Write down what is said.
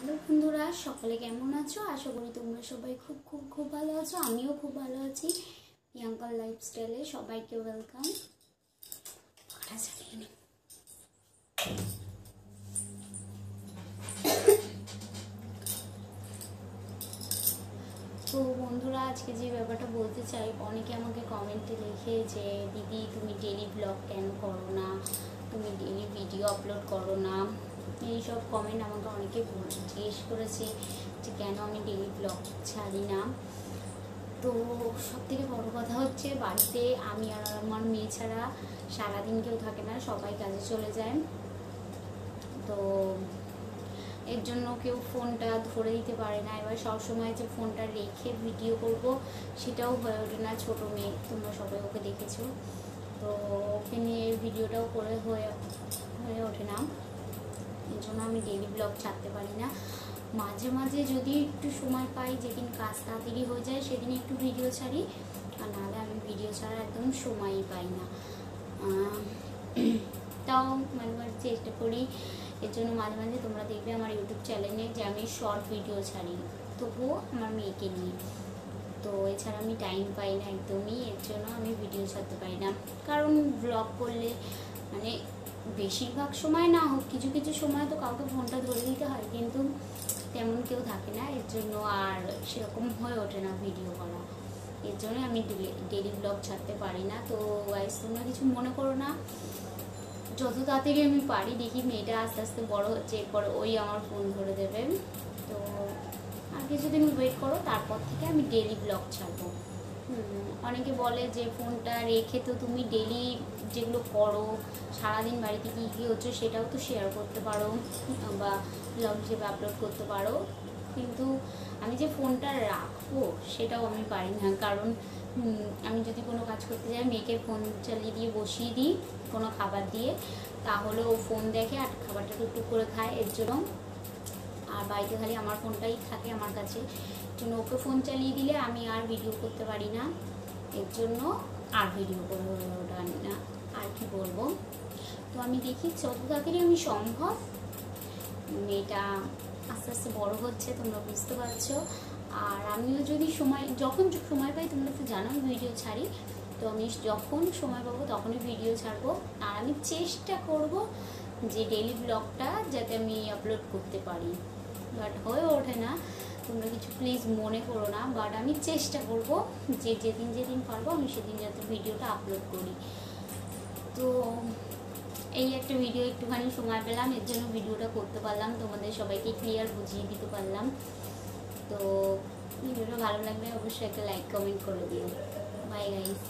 Hello বন্ধুরা, সকলে কেমন আছো? আশা করি তোমরা সবাই খুব খুব খুব ভালো আছো। আমিও খুব ভালো আছি। প্রিয়াঙ্কার লাইফস্টাইলে সবাইকে ওয়েলকাম। তো বন্ধুরা, আজকে যে ব্যাপারটা বলতে চাই, অনেকে আমাকে কমেন্টে লিখে যে দিদি তুমি ডেলি ব্লগ কেন করো না, তুমি ডেলি ভিডিও আপলোড করো না, এইসব কমেন্ট আমাকে অনেকে জিজ্ঞেস করেছে যে কেন আমি ডেলি ব্লগ ছাড়ি না। তো সবথেকে বড় কথা হচ্ছে, বাড়িতে আমি আর আমার মেয়ে ছাড়া সারাদিন কেউ থাকে না, সবাই কাজে চলে যায়। তো এর জন্য কেউ ফোনটা ধরে দিতে পারে না। এবার সবসময় যে ফোনটা রেখে ভিডিও করব সেটাও হয়ে ওঠে না। ছোটো মেয়ে, তোমরা সবাই ওকে দেখেছো, তো ওকে নিয়ে ভিডিওটাও করে হয়ে ওঠে না। এর জন্য আমি ডেলি ব্লগ ছাড়তে পারি না। মাঝে মাঝে যদি একটু সময় পাই, যেদিন কাজ তাড়াতাড়ি হয়ে যায় সেদিন একটু ভিডিও ছাড়ি, আর নাহলে আমি ভিডিও ছাড়া একদম সময়ই পাই না। তাও মাঝে মাঝে চেষ্টা করি। এর জন্য মাঝে মাঝে তোমরা দেখবে আমার ইউটিউব চ্যানেলে যে আমি শর্ট ভিডিও ছাড়ি, তবুও আমার মেয়েকে নিয়ে। তো এছাড়া আমি টাইম পাই না একদমই, এর জন্য আমি ভিডিও ছাড়তে পারি না। কারণ ব্লগ করলে মানে বেশিরভাগ সময় না হোক, কিছু কিছু সময় তো কাউকে ফোনটা ধরে দিতে হয়, কিন্তু তেমন কেউ থাকে না, এর জন্য আর সেরকম হয়ে ওঠে না ভিডিও করা। এর জন্য আমি ডেলি ব্লগ ছাড়তে পারি না। তো গাইস, তোমরা কিছু মনে করো না, যত তাড়াতাড়ি আমি পারি দেখি মেয়েটা আস্তে আস্তে বড় হচ্ছে, এরপর ওই আমার ফোন ধরে দেবে। তো আর কিছুদিন ওয়েট করো, তারপর থেকে আমি ডেলি ব্লগ ছাড়বো। অনেকে বলে যে ফোনটা রেখে তো তুমি ডেলি যেগুলো করো, সারাদিন বাড়িতে কী কী হচ্ছে সেটাও তো শেয়ার করতে পারো বা ব্লগ হিসেবে আপলোড করতে পারো। কিন্তু আমি যে ফোনটা রাখবো সেটাও আমি পারি না। কারণ আমি যদি কোনো কাজ করতে যাই, মেয়েকে ফোন চালিয়ে দিয়ে বসিয়ে দিই কোনো খাবার দিয়ে, তাহলে ও ফোন দেখে আর খাবারটা টুকটুক করে খায়। এর জন্য আর বাড়িতে খালি আমার ফোনটাই থাকে আমার কাছে, জন্য ওকে ফোন চালিয়ে দিলে আমি আর ভিডিও করতে পারি না। এর জন্য আর ভিডিও করে ওটা না, আর কি বলবো। তো আমি দেখি যত তাড়াতাড়ি আমি সম্ভব, মেয়েটা আস্তে আস্তে বড় হচ্ছে, তোমরা বুঝতে পারছো। আর আমিও যদি যখন সময় পাই, তোমরা তো জানো ভিডিও ছাড়ি, তো আমি যখন সময় পাবো তখনই ভিডিও ছাড়বো। আর আমি চেষ্টা করব যে ডেইলি ব্লগটা যাতে আমি আপলোড করতে পারি, বাট হয়ে ওঠে না। তোমরা কিছু প্লিজ মনে করো না, বাট আমি চেষ্টা করব যে যেদিন পারবো আমি সেদিন যাতে ভিডিওটা আপলোড করি। তো এই একটা ভিডিও একটুখানি সময় পেলাম, এর জন্য ভিডিওটা করতে পারলাম, তোমাদের সবাইকে ক্লিয়ার বুঝিয়ে দিতে পারলাম। তো ভিডিওটা ভালো লাগলে অবশ্যই একটা লাইক কমেন্ট করে দিও। Bye guys.